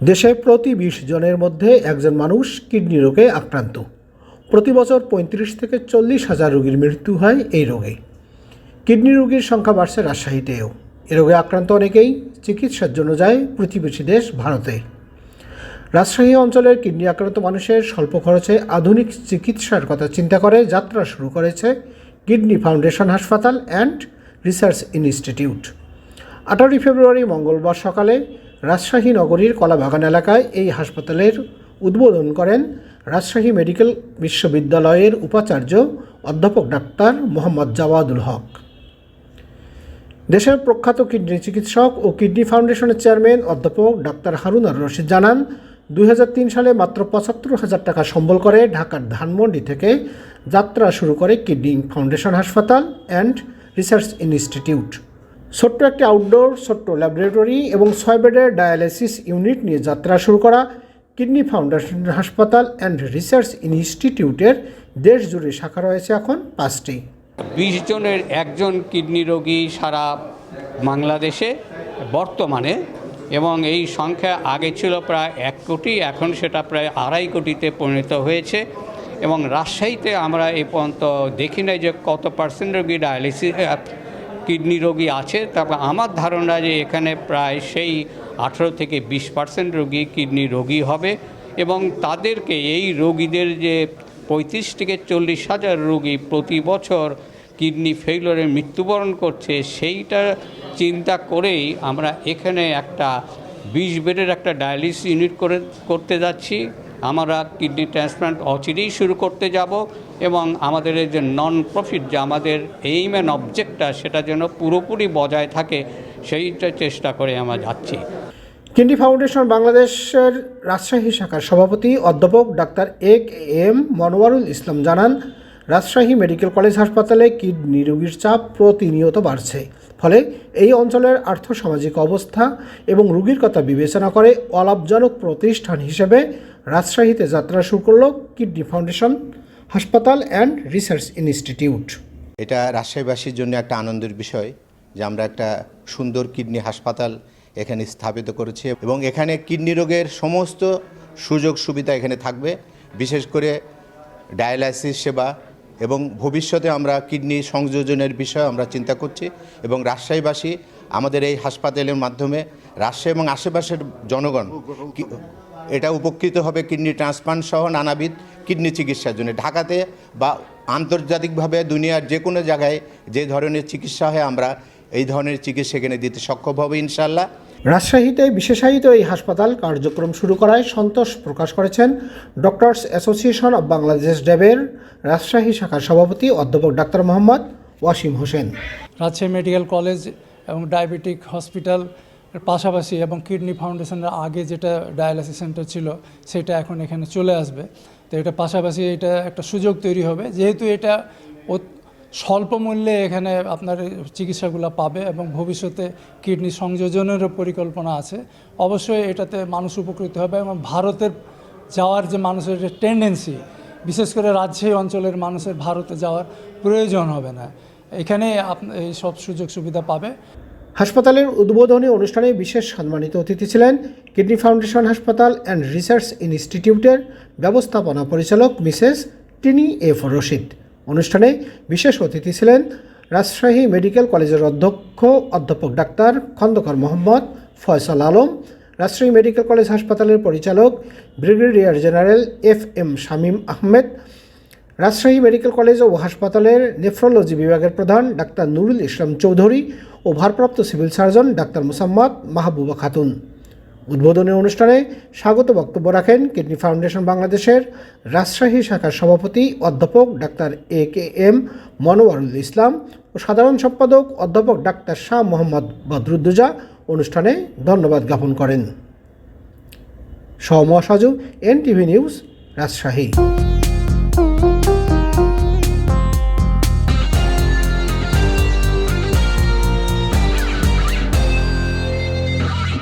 দেশে প্রতি ২০ জনের মধ্যে একজন মানুষ কিডনি রোগে আক্রান্ত। প্রতি বছর ৩৫ থেকে ৪০ হাজার রোগীর মৃত্যু হয় এই রোগে। কিডনি রোগীর সংখ্যা বাড়ছে রাজশাহীতেও। এ রোগে আক্রান্ত অনেকেই চিকিৎসার জন্য যায় প্রতিবেশী দেশ ভারতে। রাজশাহী অঞ্চলের কিডনি আক্রান্ত মানুষের স্বল্প খরচে আধুনিক চিকিৎসার কথা চিন্তা করে যাত্রা শুরু করেছে কিডনি ফাউন্ডেশন হাসপাতাল অ্যান্ড রিসার্চ ইনস্টিটিউট। 18 ফেব্রুয়ারি মঙ্গলবার সকালে রাজশাহী নগরীর কলাবাগান এলাকায় এই হাসপাতালের উদ্বোধন করেন রাজশাহী মেডিকেল বিশ্ববিদ্যালয়ের উপাচার্য অধ্যাপক ডাক্তার মোহাম্মদ জাওয়াদুল হক। দেশের প্রখ্যাত কিডনি চিকিৎসক ও কিডনি ফাউন্ডেশনের চেয়ারম্যান অধ্যাপক ডাক্তার হারুনার রশিদ জানান, 2003 সালে মাত্র ৭৫,০০০ টাকা সম্বল করে ঢাকার ধানমন্ডি থেকে যাত্রা শুরু করে কিডনি ফাউন্ডেশন হাসপাতাল অ্যান্ড রিসার্চ ইনস্টিটিউট। ছোট্ট একটি আউটডোর, ছোট্ট ল্যাবরেটরি এবং 6 বেডের ডায়ালাইসিস ইউনিট নিয়ে যাত্রা শুরু করা কিডনি ফাউন্ডেশন হাসপাতাল অ্যান্ড রিসার্চ ইনস্টিটিউটের দেশ জুড়ে শাখা রয়েছে এখন 5টি। 20 জনের একজন কিডনি রোগী সারা বাংলাদেশে বর্তমানে, এবং এই সংখ্যা আগে ছিল প্রায় 1 কোটি, এখন সেটা প্রায় 2.5 কোটিতে পরিণত হয়েছে। এবং রাজশাহীতে আমরা এই পর্যন্ত দেখি নাই যে কত পার্সেন্ট রোগী ডায়ালিসিস কিডনি রোগী আছে। তারপর আমার ধারণা যে এখানে প্রায় সেই 18 থেকে 20% রোগী কিডনি রোগী হবে, এবং তাদেরকে এই রোগীদের যে 35 থেকে 40 হাজার রোগী প্রতি বছর কিডনি ফেইলিওরে মৃত্যুবরণ করছে, সেইটা চিন্তা করেই আমরা এখানে একটা 20 বেডের একটা ডায়ালিসিস ইউনিট করতে যাচ্ছি। আমরা কিডনি ট্রান্সপ্লান্ট অচিরেই শুরু করতে যাব, এবং আমাদের এই যে নন প্রফিট যে আমাদের এইম অ্যান্ড অবজেক্টটা, সেটা যেন পুরোপুরি বজায় থাকে, সেইটা চেষ্টা করে আমরা যাচ্ছি। কিডনি ফাউন্ডেশন বাংলাদেশের রাজশাহী শাখার সভাপতি অধ্যাপক ডাক্তার এম মনোয়ারুল ইসলাম জানান, রাজশাহী মেডিকেল কলেজ হাসপাতালে কিডনি রোগীর চাপ প্রতিনিয়ত বাড়ছে। ফলে এই অঞ্চলের আর্থসামাজিক অবস্থা এবং রোগীর কথা বিবেচনা করে অলাভজনক প্রতিষ্ঠান হিসেবে রাজশাহীতে যাত্রা শুরু করল কিডনি ফাউন্ডেশন হাসপাতাল অ্যান্ড রিসার্চ ইনস্টিটিউট। এটা রাজশাহীবাসীর জন্য একটা আনন্দের বিষয় যে আমরা একটা সুন্দর কিডনি হাসপাতাল এখানে স্থাপিত করেছি, এবং এখানে কিডনি রোগের সমস্ত সুযোগ সুবিধা এখানে থাকবে, বিশেষ করে ডায়ালাইসিস সেবা, এবং ভবিষ্যতে আমরা কিডনি সংযোজনের বিষয়ে আমরা চিন্তা করছি। এবং রাজশাহীবাসী আমাদের এই হাসপাতালের মাধ্যমে রাজশাহী এবং আশেপাশের জনগণ এটা উপকৃত হবে কিডনি ট্রান্সপ্লান্ট সহ নানাবিধ কিডনি চিকিৎসার জন্য। ঢাকাতে বা আন্তর্জাতিকভাবে দুনিয়ার যে কোনো জায়গায় যে ধরনের চিকিৎসা হয়, আমরা এই ধরনের চিকিৎসা এখানে দিতে সক্ষম হবে ইনশাআল্লাহ। রাজশাহীতে বিশেষায়িত এই হাসপাতাল কার্যক্রম শুরু করায় সন্তোষ প্রকাশ করেছেন ডক্টরস অ্যাসোসিয়েশন অব বাংলাদেশ ড্যাবের রাজশাহী শাখার সভাপতি অধ্যাপক doctor Mohammad Wasim Hossain. Rajshahi medical college এবং ডায়াবেটিক হসপিটাল পাশাপাশি এবং কিডনি ফাউন্ডেশনের আগে যেটা ডায়ালাইসিস সেন্টার ছিল, সেটা এখন এখানে চলে আসবে। তো এটা পাশাপাশি এটা একটা সুযোগ তৈরি হবে, যেহেতু এটা স্বল্প মূল্যে এখানে আপনার চিকিৎসাগুলো পাবে, এবং ভবিষ্যতে কিডনি সংযোজনেরও পরিকল্পনা আছে। অবশ্যই এটাতে মানুষ উপকৃত হবে, এবং ভারতের যাওয়ার যে মানুষের যে টেন্ডেন্সি, বিশেষ করে রাজশাহী অঞ্চলের মানুষের ভারতে যাওয়ার প্রয়োজন হবে না, এখানে এই সব সুযোগ সুবিধা পাবে। হাসপাতালের উদ্বোধনী অনুষ্ঠানে বিশেষ সম্মানিত অতিথি ছিলেন কিডনি ফাউন্ডেশন হাসপাতাল অ্যান্ড রিসার্চ ইনস্টিটিউটের ব্যবস্থাপনা পরিচালক মিসেস টিনি এফ রশিদ। অনুষ্ঠানে বিশেষ অতিথি ছিলেন রাজশাহী মেডিকেল কলেজের অধ্যক্ষ অধ্যাপক doctor Khondokar Mohammad Faisal Alam, Rajshahi medical college হাসপাতালের পরিচালক brigadier general FM Shamim Ahmed, Rajshahi medical college ও হাসপাতালের নেফ্রোলজি বিভাগের প্রধান ডাক্তার নুরুল ইসলাম চৌধুরী ও ভারপ্রাপ্ত civil surgeon doctor Mosammat Mahbuba Khatun. উদ্বোধনী অনুষ্ঠানে স্বাগত বক্তব্য রাখেন কিডনি ফাউন্ডেশন বাংলাদেশের রাজশাহী শাখার সভাপতি অধ্যাপক ডাক্তার এম মনোয়ারুল ইসলাম ও সাধারণ সম্পাদক অধ্যাপক ডাক্তার শাহ মোহাম্মদ বদরুদ্দোজা। অনুষ্ঠানে ধন্যবাদ জ্ঞাপন করেন। সহ মহাসাজু NTV নিউজ, রাজশাহী।